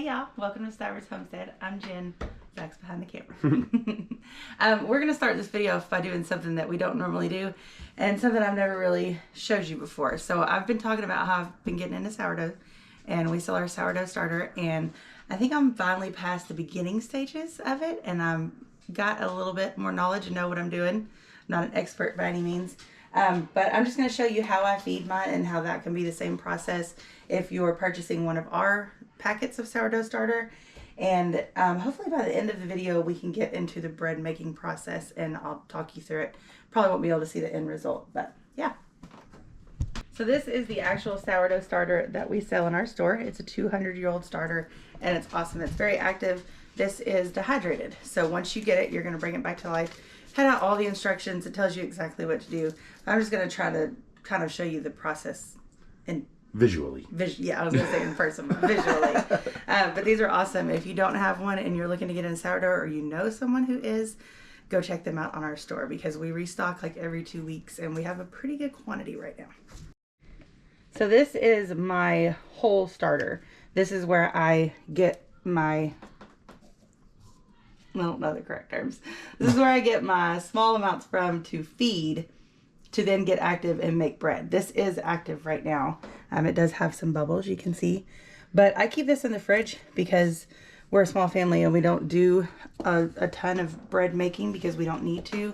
Hey y'all, welcome to Stivers Homestead. I'm Jen, Zach's behind the camera. We're going to start this video off by doing something that we don't normally do and something I've never really showed you before. So I've been talking about how I've been getting into sourdough, and we sell our sourdough starter, and I think I'm finally past the beginning stages of it, and I've got a little bit more knowledge and know what I'm doing. I'm not an expert by any means. But I'm just going to show you how I feed mine and how that can be the same process if you're purchasing one of our packets of sourdough starter. And hopefully by the end of the video we can get into the bread making process and I'll talk you through it. Probably won't be able to see the end result, but yeah. So this is the actual sourdough starter that we sell in our store. It's a 200-year-old starter and it's awesome. It's very active. This is dehydrated. So once you get it, you're going to bring it back to life. Head out all the instructions. It tells you exactly what to do. I'm just going to try to kind of show you the process in visually. Yeah, I was going to say in person, but visually. But these are awesome. If you don't have one and you're looking to get in sourdough, or you know someone who is, go check them out on our store because we restock like every 2 weeks and we have a pretty good quantity right now. So this is my whole starter. This is where I get my... well, not the correct terms. This is where I get my small amounts from to feed to then get active and make bread. This is active right now. It does have some bubbles, you can see. But I keep this in the fridge because we're a small family and we don't do a ton of bread making because we don't need to.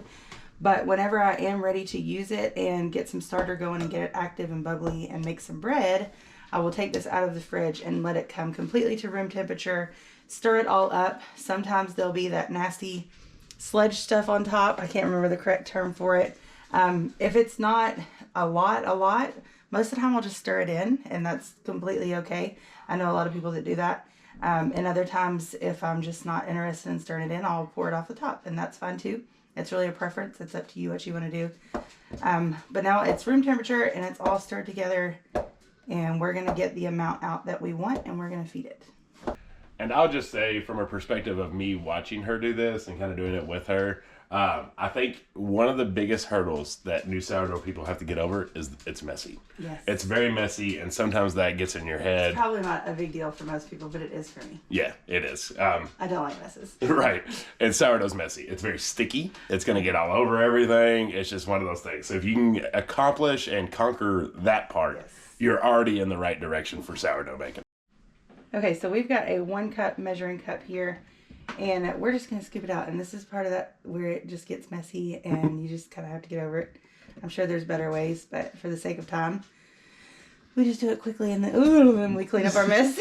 But whenever I am ready to use it and get some starter going and get it active and bubbly and make some bread, I will take this out of the fridge and let it come completely to room temperature. Stir it all up. Sometimes there'll be that nasty sludge stuff on top. I can't remember the correct term for it. If it's not a lot, most of the time I'll just stir it in and that's completely okay. I know a lot of people that do that. And other times if I'm just not interested in stirring it in, I'll pour it off the top and that's fine too. It's really a preference. It's up to you what you want to do. But now it's room temperature and it's all stirred together and we're going to get the amount out that we want and we're going to feed it. And I'll just say, from a perspective of me watching her do this and kind of doing it with her, I think one of the biggest hurdles that new sourdough people have to get over is it's messy. Yes. It's very messy, and sometimes that gets in your head. It's probably not a big deal for most people, but it is for me. Yeah, it is. I don't like messes. Right. And sourdough's messy. It's very sticky. It's going to get all over everything. It's just one of those things. So if you can accomplish and conquer that part, yes, you're already in the right direction for sourdough making. Okay, so we've got a 1 cup measuring cup here, and we're just going to scoop it out. And this is part of that where it just gets messy, and you just kind of have to get over it. I'm sure there's better ways, but for the sake of time, we just do it quickly, and then we clean up our mess.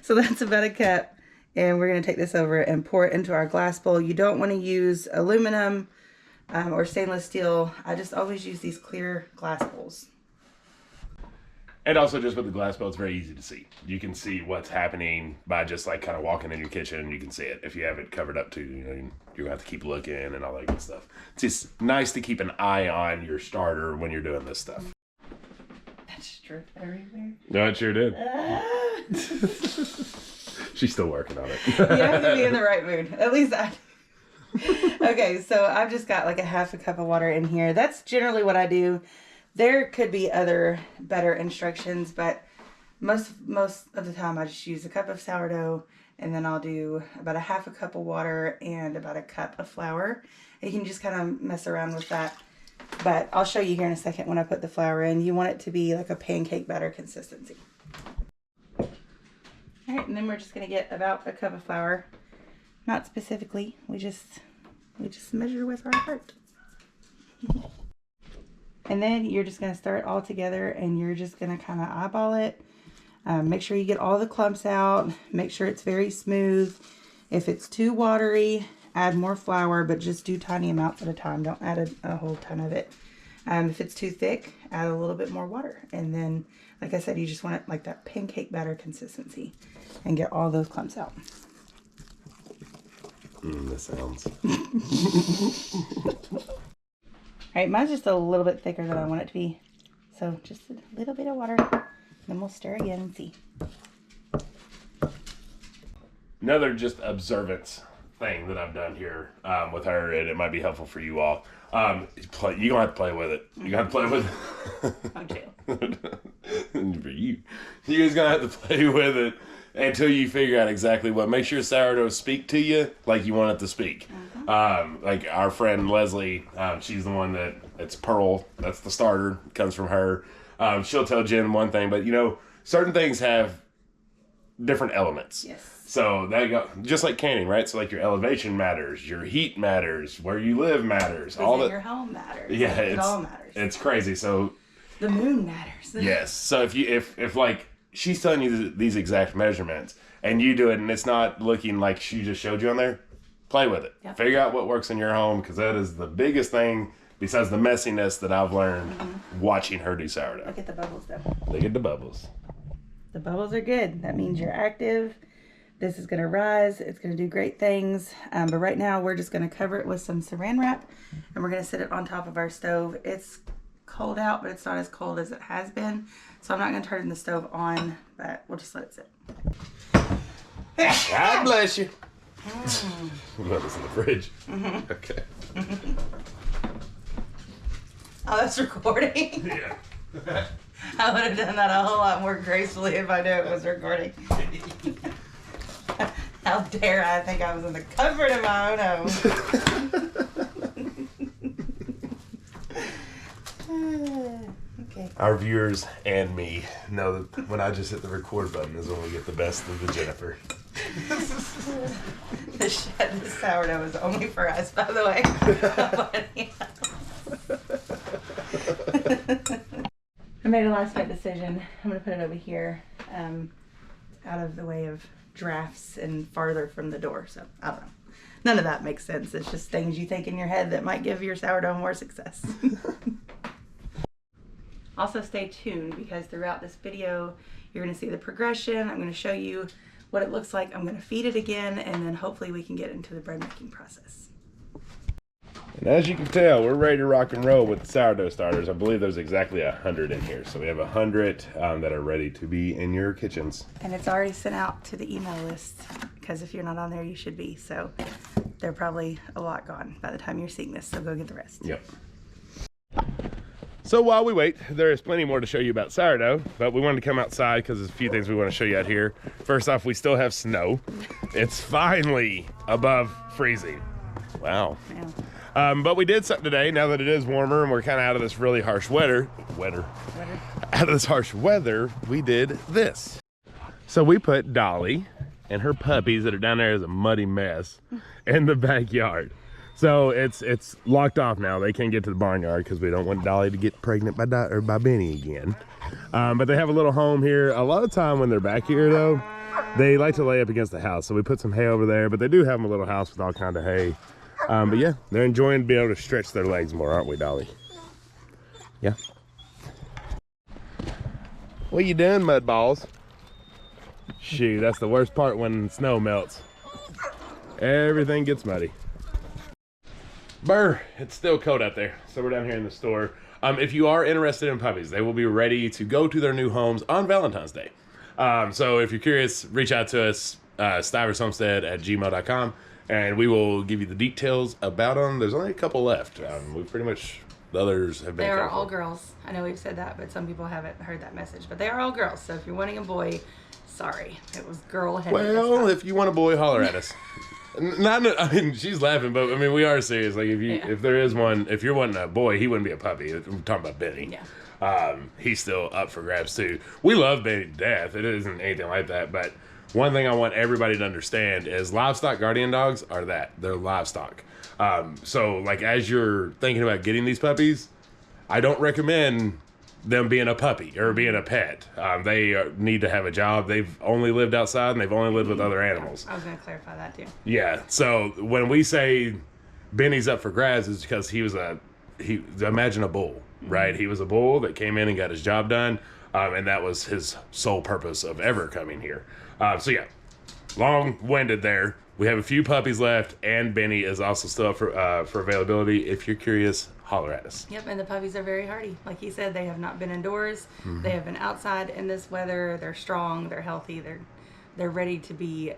So that's about a cup, and we're going to take this over and pour it into our glass bowl. You don't want to use aluminum or stainless steel. I just always use these clear glass bowls. And also just with the glass bowl, it's very easy to see. You can see what's happening by just like kind of walking in your kitchen. You can see it. If you have it covered up too, you know, you're gonna have to keep looking and all that good stuff. It's just nice to keep an eye on your starter when you're doing this stuff. That just dripped everywhere. No, it sure did. She's still working on it. You have to be in the right mood. At least I do. Okay, so I've just got like a half a cup of water in here. That's generally what I do. There could be other better instructions, but most of the time I just use a cup of sourdough and then I'll do about a half a cup of water and about a cup of flour. You can just kind of mess around with that, but I'll show you here in a second when I put the flour in. You want it to be like a pancake batter consistency. All right, and then we're just going to get about a cup of flour. Not specifically, we just measure with our heart. And then you're just going to stir it all together and you're just going to kind of eyeball it. Make sure you get all the clumps out. Make sure it's very smooth. If it's too watery, add more flour, but just do tiny amounts at a time. Don't add a whole ton of it. If it's too thick, add a little bit more water. And then, like I said, you just want it like that pancake batter consistency and get all those clumps out. That sounds... All right, mine's just a little bit thicker than I want it to be. So just a little bit of water, then we'll stir again and see. Another just observance thing that I've done here with her, and it might be helpful for you all. You're going to have to play with it. You're going to have to play with it. Oh, jail. For you. You guys going to have to play with it until you figure out exactly what makes your sourdough speak to you like you want it to speak. Like our friend Leslie, she's the one that, it's Pearl, that's the starter, comes from her. She'll tell Jen one thing, but you know, certain things have different elements. Yes. So that go just like canning, right? So like your elevation matters, your heat matters, where you live matters, all that. Your home matters. Yeah, like, it all matters. It's crazy. So the moon matters. yes. So if like she's telling you these exact measurements and you do it and it's not looking like she just showed you on there, play with it. Yep. Figure out what works in your home, because that is the biggest thing besides the messiness that I've learned watching her do sourdough. Look at the bubbles though. Look at the bubbles. The bubbles are good. That means you're active. This is going to rise. It's going to do great things. But right now we're just going to cover it with some saran wrap and we're going to sit it on top of our stove. It's cold out, but it's not as cold as it has been. So I'm not going to turn the stove on, but we'll just let it sit. God bless you. Put this in the fridge. Okay. Oh, that's recording? Yeah. I would have done that a whole lot more gracefully if I knew it was recording. How dare I think I was in the comfort of my own home. Okay. Our viewers and me know that when I just hit the record button is when we get the best of the Jennifer. The sourdough is only for us, by the way. I made a last minute decision. I'm going to put it over here, out of the way of drafts and farther from the door. So, I don't know. None of that makes sense. It's just things you think in your head that might give your sourdough more success. Also, stay tuned, because throughout this video, you're going to see the progression. I'm going to show you what it looks like. I'm going to feed it again, and then hopefully we can get into the bread making process. And as you can tell, we're ready to rock and roll with the sourdough starters. I believe there's exactly 100 in here. So we have 100 that are ready to be in your kitchens. And it's already sent out to the email list, because if you're not on there, you should be. So they're probably a lot gone by the time you're seeing this. So go get the rest. Yep. So while we wait, there is plenty more to show you about sourdough, but we wanted to come outside because there's a few things we want to show you out here. First off, we still have snow. It's finally above freezing. Wow. Yeah. But we did something today, now that it is warmer and we're kind of out of this really harsh weather. Out of this harsh weather, we did this. So we put Dolly and her puppies that are down there as a muddy mess in the backyard. So it's locked off now. They can't get to the barnyard because we don't want Dolly to get pregnant by Benny again. But they have a little home here. A lot of time when they're back here though, they like to lay up against the house. So we put some hay over there, but they do have a little house with all kind of hay. But yeah, they're enjoying being able to stretch their legs more, aren't we, Dolly? Yeah. What you doing, mud balls? Shoot, that's the worst part when snow melts. Everything gets muddy. Burr, it's still cold out there, so we're down here in the store. If you are interested in puppies, they will be ready to go to their new homes on Valentine's Day. So if you're curious, reach out to us, Stivers Homestead at gmail.com, and we will give you the details about them. There's only a couple left. We pretty much, the others have been They are all girls. I know we've said that, but some people haven't heard that message. But they are all girls, so if you're wanting a boy, sorry. It was girl-headed. Well, if you want a boy, holler at us. I mean, she's laughing, but I mean, we are serious. Like, if there is one, if you're wanting a boy, he wouldn't be a puppy. I'm talking about Benny. Yeah. He's still up for grabs too. We love Benny to death. It isn't anything like that. But one thing I want everybody to understand is livestock guardian dogs are that. They're livestock. So like, as you're thinking about getting these puppies, I don't recommend them being a puppy or being a pet. They need to have a job. They've only lived outside and they've only lived with other animals. I was going to clarify that too. Yeah. So when we say Benny's up for grabs, it's because imagine a bull, right? He was a bull that came in and got his job done. And that was his sole purpose of ever coming here. So yeah, long-winded there. We have a few puppies left, and Benny is also still up for availability. If you're curious, holler at us. Yep, and the puppies are very hardy. Like he said, they have not been indoors. Mm-hmm. They have been outside in this weather. They're strong. They're healthy. They're they're ready to be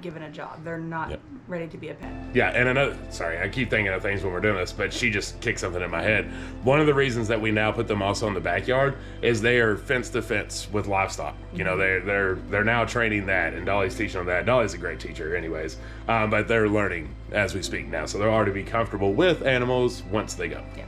given a job. They're not ready to be a pet. Yeah, and another, sorry, I keep thinking of things when we're doing this, but she just kicked something in my head. One of the reasons that we now put them also in the backyard is they are fence to fence with livestock. You know, they're now training that, and Dolly's teaching them that. Dolly's a great teacher anyways, but they're learning as we speak now, so they'll already be comfortable with animals once they go. Yeah.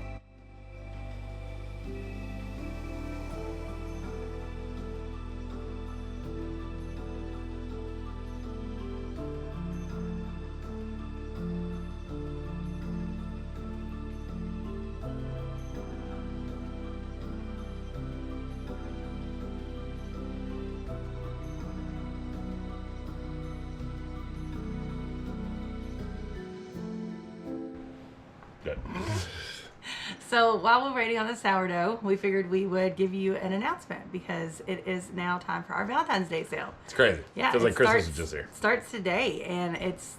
Good. So while we're waiting on the sourdough, we figured we would give you an announcement because it is now time for our Valentine's Day sale. It's crazy. Yeah, Feels like Christmas is just here. Starts today, and it's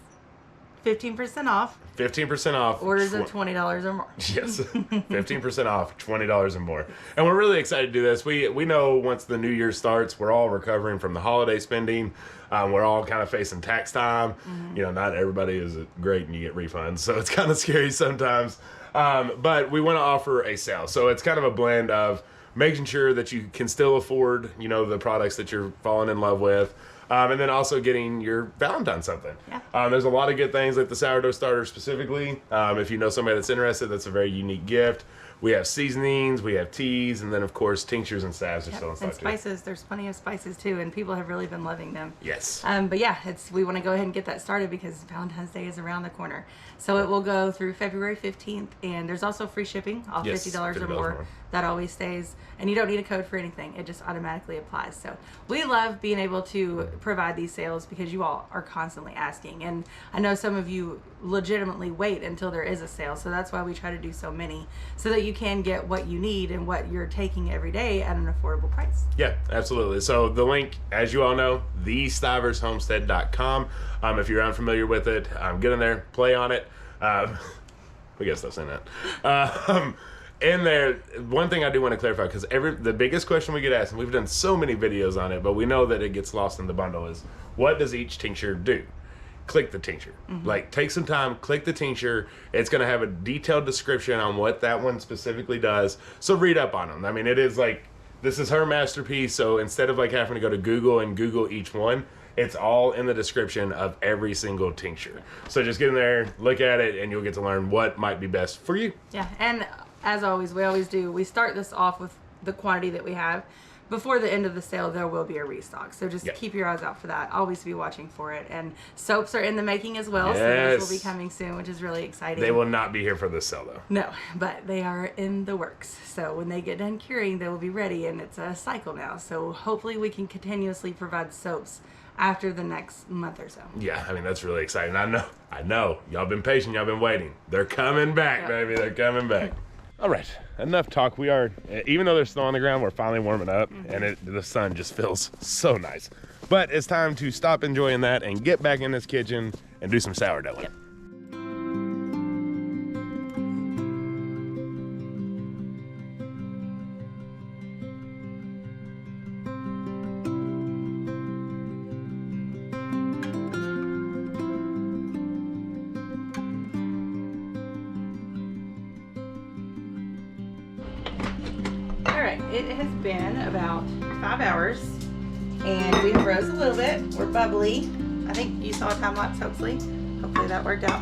15% off. 15% off. Orders of $20 or more. Yes, 15% off, $20 or more. And we're really excited to do this. We know once the new year starts, we're all recovering from the holiday spending. We're all kind of facing tax time. You know, not everybody is great and you get refunds, so it's kind of scary sometimes. But we want to offer a sale. So it's kind of a blend of making sure that you can still afford, you know, the products that you're falling in love with. And then also getting your Valentine something. Yeah. There's a lot of good things like the sourdough starter specifically. If you know somebody that's interested, that's a very unique gift. We have seasonings, we have teas, and then of course tinctures and salves are still in stock and spices. There's plenty of spices too, and people have really been loving them. Yes. But yeah, we want to go ahead and get that started because Valentine's Day is around the corner. So it will go through February 15th, and there's also free shipping off $50 or more. That always stays, and you don't need a code for anything. It just automatically applies. So we love being able to provide these sales because you all are constantly asking, and I know some of you legitimately wait until there is a sale. So that's why we try to do so many, so that you can get what you need and what you're taking every day at an affordable price. Yeah, absolutely. So the link, as you all know, thestivershomestead.com. If you're unfamiliar with it, get in there, play on it. We got stuff saying that. In there, one thing I do want to clarify, because the biggest question we get asked, and we've done so many videos on it, but we know that it gets lost in the bundle, is what does each tincture do? Click the tincture. Like, take some time, click the tincture. It's going to have a detailed description on what that one specifically does. So read up on them. I mean, it is like, this is her masterpiece, so instead of like having to go to Google and Google each one, it's all in the description of every single tincture. So just get in there, look at it, and you'll get to learn what might be best for you. Yeah, and as always, we start this off with the quantity that we have. Before the end of the sale, there will be a restock. So just keep your eyes out for that. Always be watching for it. And soaps are in the making as well. Yes. So those will be coming soon, which is really exciting. They will not be here for this sale, though. No, but they are in the works. So when they get done curing, they will be ready. And it's a cycle now. So hopefully we can continuously provide soaps after the next month or so. Yeah, I mean, that's really exciting. I know. Y'all been patient. Y'all been waiting. They're coming back, baby. They're coming back. All right, enough talk. We are, even though there's snow on the ground, we're finally warming up, and the sun just feels so nice. But it's time to stop enjoying that and get back in this kitchen and do some sourdough. Yep. It has been about 5 hours, and we rose a little bit. We're bubbly. I think you saw a time lapse, hopefully that worked out.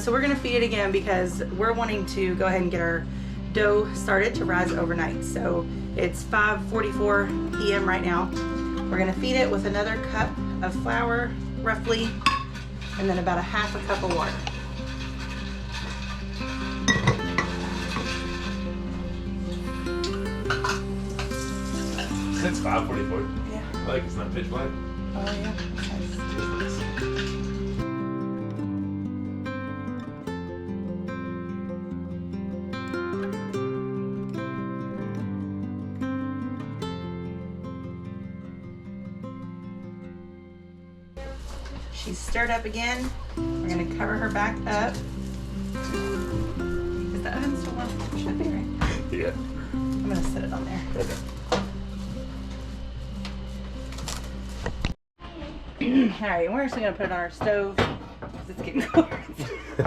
So we're going to feed it again because we're wanting to go ahead and get our dough started to rise overnight. So it's 5:44 p.m. right now. We're going to feed it with another cup of flour, roughly, and then about a half a cup of water. It's 5:44. Yeah. I like it's not pitch black. Oh yeah. Nice. She's stirred up again. We're gonna cover her back up. Is the oven still on? Should be, right? Yeah. I'm gonna set it on there. Okay. Alright, we're actually going to put it on our stove. It's getting cold.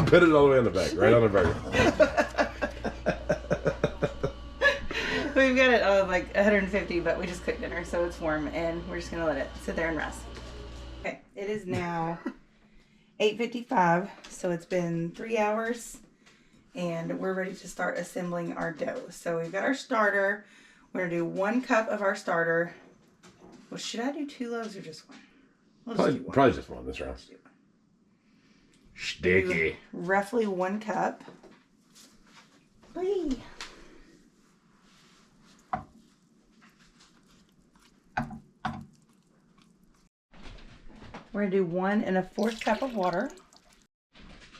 Put it all the way in the back, right on the burger. We've got it like 150, but we just cooked dinner, so it's warm, and we're just going to let it sit there and rest. Okay, it is now 8:55, so it's been 3 hours, and we're ready to start assembling our dough. So we've got our starter. We're going to do 1 cup of our starter. Well, should I do 2 loaves or just 1? We'll just do 1. Probably just 1 this round. Sticky. Roughly 1 cup. Whee! We're going to do 1 1/4 cup of water.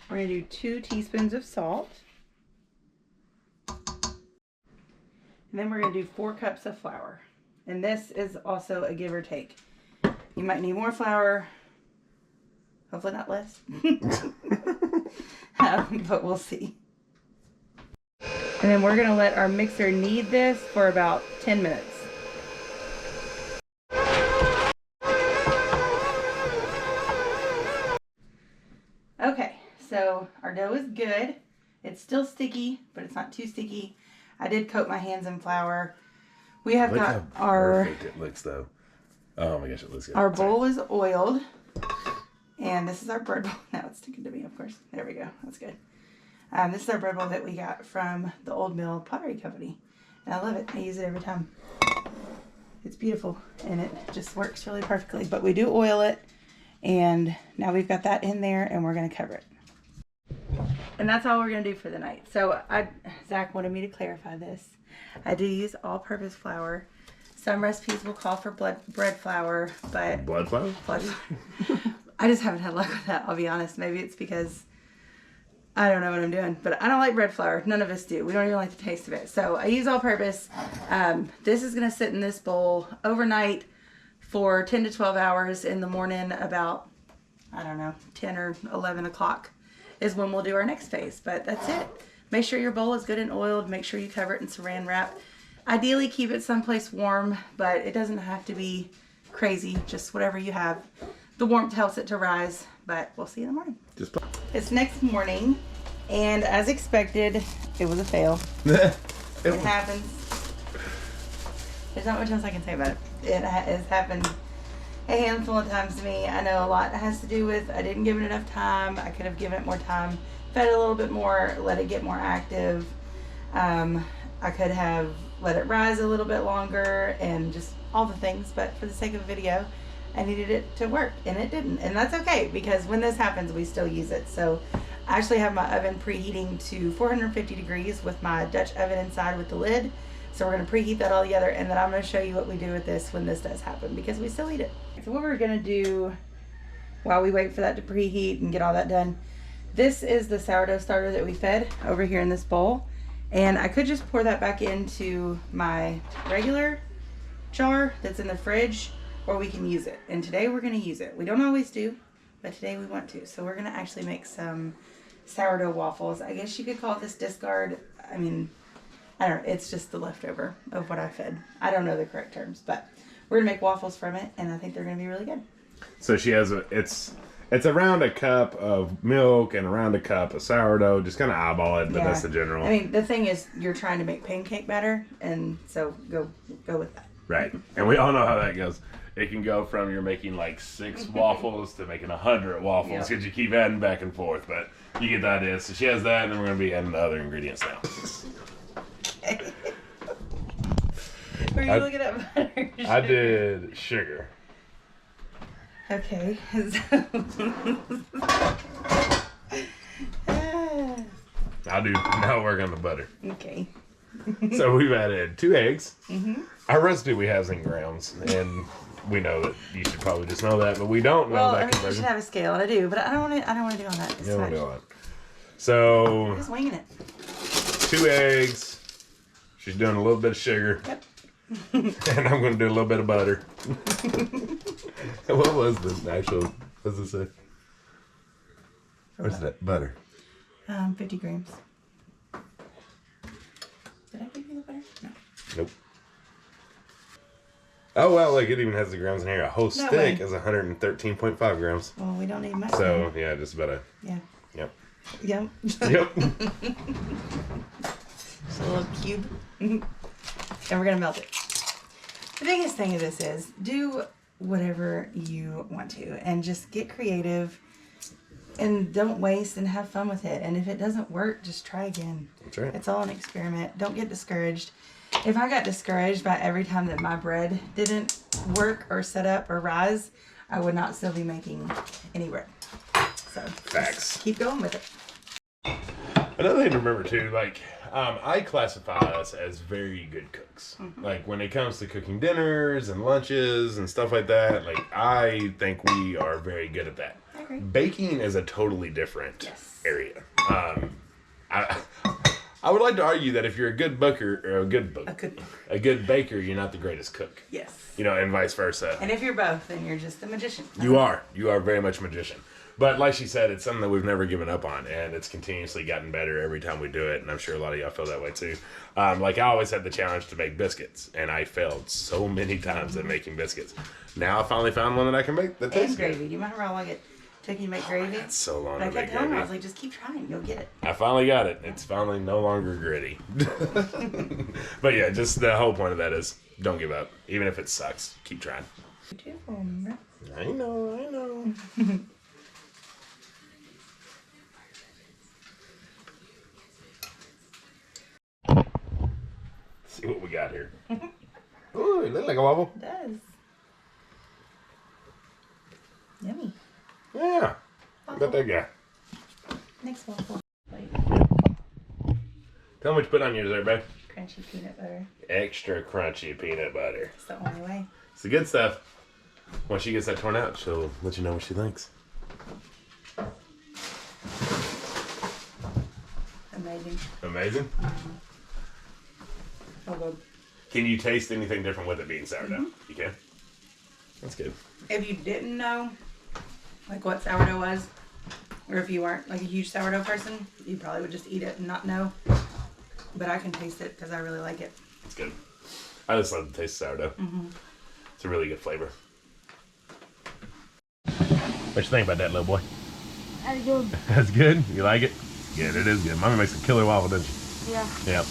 We're going to do 2 teaspoons of salt. And then we're going to do 4 cups of flour. And this is also a give or take. You might need more flour. Hopefully not less. But we'll see. And then we're going to let our mixer knead this for about 10 minutes. Okay, so our dough is good. It's still sticky, but it's not too sticky. I did coat my hands in flour. We have Look got how our... perfect it looks, though. Oh my gosh, it looks good. Our bowl is oiled. And this is our bread bowl. Now it's sticking to me, of course. There we go. That's good. This is our bread bowl that we got from the Old Mill Pottery Company. And I love it. I use it every time. It's beautiful. And it just works really perfectly. But we do oil it. And now we've got that in there. And we're going to cover it. And that's all we're going to do for the night. So Zach wanted me to clarify this. I do use all-purpose flour. Some recipes will call for bread flour, but... Blood flour? Blood flour. I just haven't had luck with that, I'll be honest. Maybe it's because I don't know what I'm doing. But I don't like bread flour. None of us do. We don't even like the taste of it. So I use all-purpose. This is going to sit in this bowl overnight for 10 to 12 hours. In the morning about, I don't know, 10 or 11 o'clock is when we'll do our next phase. But that's it. Make sure your bowl is good and oiled. Make sure you cover it in saran wrap. Ideally, keep it someplace warm, but it doesn't have to be crazy. Just whatever you have. The warmth helps it to rise, but we'll see you in the morning. It's next morning, and as expected, it was a fail. It happens. There's not much else I can say about it. It has happened a handful of times to me. I know a lot has to do with I didn't give it enough time. I could have given it more time, fed it a little bit more, let it get more active. I could have let it rise a little bit longer and just all the things, but for the sake of the video, I needed it to work, and it didn't. And that's okay, because when this happens, we still use it. So I actually have my oven preheating to 450 degrees with my Dutch oven inside with the lid. So we're going to preheat that all together, and then I'm going to show you what we do with this when this does happen, because we still eat it. So what we're going to do while we wait for that to preheat and get all that done, this is the sourdough starter that we fed over here in this bowl. And I could just pour that back into my regular jar that's in the fridge, or we can use it. And today we're going to use it. We don't always do, but today we want to. So we're going to actually make some sourdough waffles. I guess you could call this discard. I mean, I don't know. It's just the leftover of what I fed. I don't know the correct terms, but we're going to make waffles from it, and I think they're going to be really good. So she has it's around a cup of milk and around a cup of sourdough. Just kind of eyeball it, but that's the general. I mean, the thing is, you're trying to make pancake batter, and so go with that. Right. And we all know how that goes. It can go from you're making like 6 waffles to making 100 waffles because you keep adding back and forth. But you get the idea. So she has that, and then we're going to be adding the other ingredients now. Were you looking at butter? I did sugar. Okay. I'll do now work on the butter. Okay. So we've added 2 eggs. Mm-hmm. Our recipe we have in grams, and we know that you should probably just know that, but we don't know that conversion. You should have a scale, and I do, but I don't want to do all that. You don't want to do all that. So I'm just winging it. 2 eggs. She's doing a little bit of sugar. Yep. And I'm going to do a little bit of butter. What was the actual? What's it say? What's that? Butter. 50 grams. Did I give you the butter? No. Nope. Oh, well, like it even has the grams in here. A whole stick way. is 113.5 grams. Well, we don't need much. So, yeah, just about a... Yeah. Yep. Yep. Yep. Just a little cube. And we're going to melt it. The biggest thing of this is do whatever you want to and just get creative and don't waste and have fun with it. And if it doesn't work, just try again. That's right. It's all an experiment. Don't get discouraged. If I got discouraged by every time that my bread didn't work or set up or rise, I would not still be making any bread. So Facts. keep going with it. Another thing to remember too, like I classify us as very good cooks. Like when it comes to cooking dinners and lunches and stuff like that, like I think we are very good at that. I agree. Baking is a totally different area. I would like to argue that if you're a good booker or a good baker, you're not the greatest cook. Yes. You know, and vice versa. And if you're both, then you're just a magician. You are very much a magician. But like she said, it's something that we've never given up on, and it's continuously gotten better every time we do it, and I'm sure a lot of y'all feel that way too. Like I always had the challenge to make biscuits, and I failed so many times at making biscuits. Now I finally found one that I can make that tastes gravy. good. Do you remember how long it took you to make gravy? It's so long But to I make kept telling her, I was gravy. like, just keep trying, you'll get it. I finally got it. It's finally no longer gritty. But yeah, just the whole point of that is don't give up. Even if it sucks, keep trying. I know. See what we got here. Ooh, it looks like a waffle. It does. Yummy. Yeah. I bet that guy. Next waffle. Tell me what you put on yours there, babe. Crunchy peanut butter. Extra crunchy peanut butter. It's the only way. It's the good stuff. Once she gets that torn out, she'll let you know what she thinks. Amazing. Amazing. Oh, good. Can you taste anything different with it being sourdough? You can? That's good. If you didn't know, like what sourdough was, or if you weren't like a huge sourdough person, you probably would just eat it and not know. But I can taste it because I really like it. It's good. I just love the taste of sourdough. It's a really good flavor. What you think about that, little boy? That's good. That's good? You like it? Good, it is good. Mama makes a killer waffle, doesn't she? Yeah. Yep.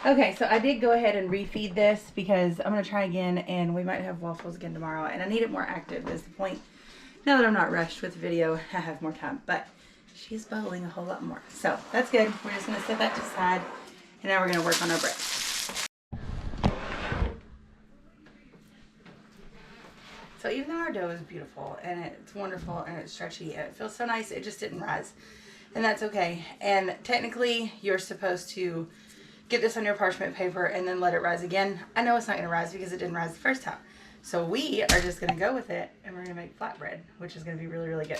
Okay, so I did go ahead and refeed this because I'm going to try again and we might have waffles again tomorrow. And I need it more active is the point. Now that I'm not rushed with the video, I have more time. But she's bubbling a whole lot more. So that's good. We're just going to set that to the side. And now we're going to work on our bread. So even though our dough is beautiful and it's wonderful and it's stretchy and it feels so nice, it just didn't rise. And that's okay. And technically, you're supposed to get this on your parchment paper and then let it rise again. I know it's not going to rise because it didn't rise the first time. So we are just going to go with it and we're going to make flatbread, which is going to be really, really good.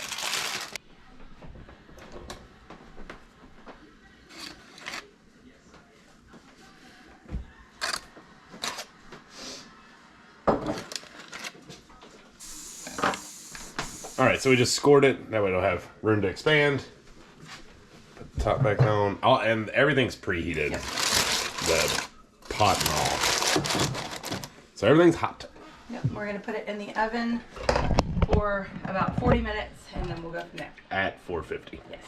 All right, so we just scored it. That way it'll have room to expand. Put the top back on. And everything's preheated. Yep. The pot and all. So everything's hot. Yep, we're going to put it in the oven for about 40 minutes and then we'll go from there. At 450. Yes.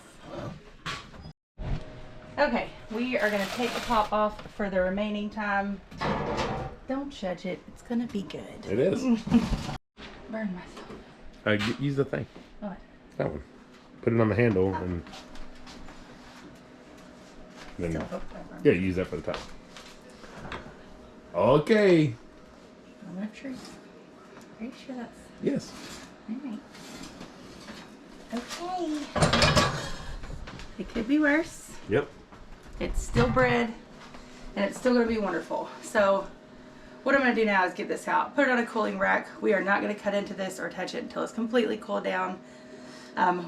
Okay, we are going to take the top off for the remaining time. Don't judge it. It's going to be good. It is. Burn myself. Use the thing. What? That one. Put it on the handle and then Still hooked over. yeah, use that for the top. Okay. I'm sure. Are you sure that's Yes. alright? Okay. It could be worse. Yep. It's still bread, and it's still going to be wonderful. So what I'm going to do now is get this out, put it on a cooling rack. We are not going to cut into this or touch it until it's completely cooled down.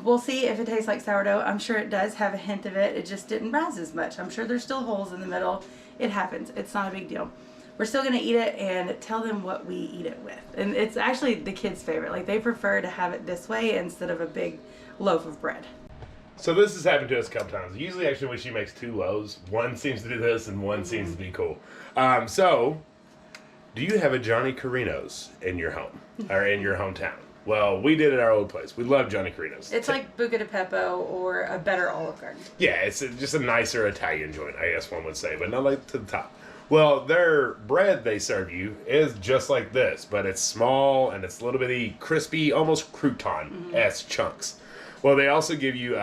We'll see if it tastes like sourdough. I'm sure it does have a hint of it. It just didn't rise as much. I'm sure there's still holes in the middle. It happens. It's not a big deal. We're still going to eat it and tell them what we eat it with. And it's actually the kids' favorite. Like, they prefer to have it this way instead of a big loaf of bread. So this has happened to us a couple times. Usually, actually, when she makes two loaves, one seems to do this and one seems to be cool. So do you have a Johnny Carino's in your home or in your hometown? Well, we did at our old place. We love Johnny Carino's. It's like Buca di Beppo or a better Olive Garden. Yeah, it's just a nicer Italian joint, I guess one would say, but not like to the top. Well, their bread they serve you is just like this, but it's small and it's a little bitty crispy, almost crouton-esque chunks. Well, they also give you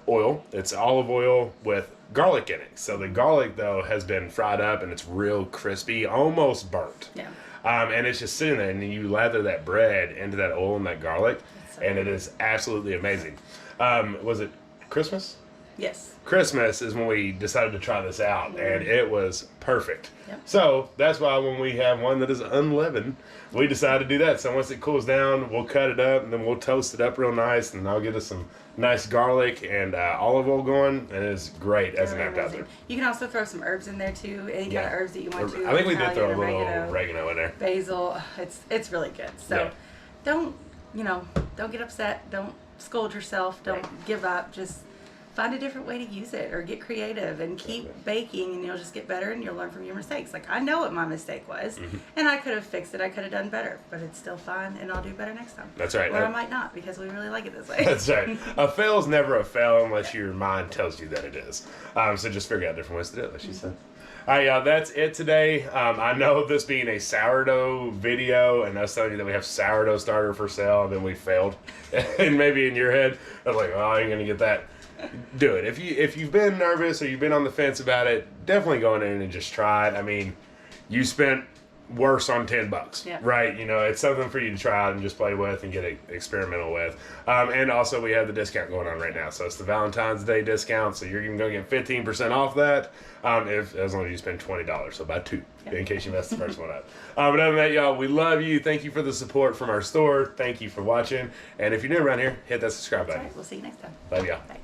oil. It's olive oil with garlic in it. So the garlic, though, has been fried up and it's real crispy, almost burnt. Yeah. And it's just sitting there, and then you lather that bread into that oil and that garlic, and it is absolutely amazing. Was it Christmas? Yes. Christmas is when we decided to try this out, and it was perfect. Yep. So that's why when we have one that is unleavened, we decide to do that. So once it cools down, we'll cut it up, and then we'll toast it up real nice, and I'll get us some nice garlic and olive oil going, and it's great as an appetizer. You can also throw some herbs in there too, any kind of herbs that you want to. I think we did throw a Italian, little oregano in there. Basil, it's really good. So don't get upset, don't scold yourself, don't give up, just find a different way to use it or get creative and keep baking, and you'll just get better and you'll learn from your mistakes. Like, I know what my mistake was, and I could have fixed it, I could have done better, but it's still fine, and I'll do better next time. That's right. Or I might not, because we really like it this way. That's right. A fail is never a fail unless your mind tells you that it is. So just figure out different ways to do it, like she said. All right, y'all, that's it today. I know this being a sourdough video and us telling you that we have sourdough starter for sale, and then we failed. And maybe in your head, I was like, well, I ain't going to get that. Do it. If you've been nervous or you've been on the fence about it, definitely go in and just try it. I mean, you spent worse on $10, right? You know, it's something for you to try out and just play with and get experimental with. And also, we have the discount going on right now, so it's the Valentine's Day discount. So you're even going to get 15% off that as long as you spend $20. So buy two in case you messed the first one up. But other than that, y'all, we love you. Thank you for the support from our store. Thank you for watching. And if you're new around here, hit that subscribe button. All right, we'll see you next time. Love y'all. Bye.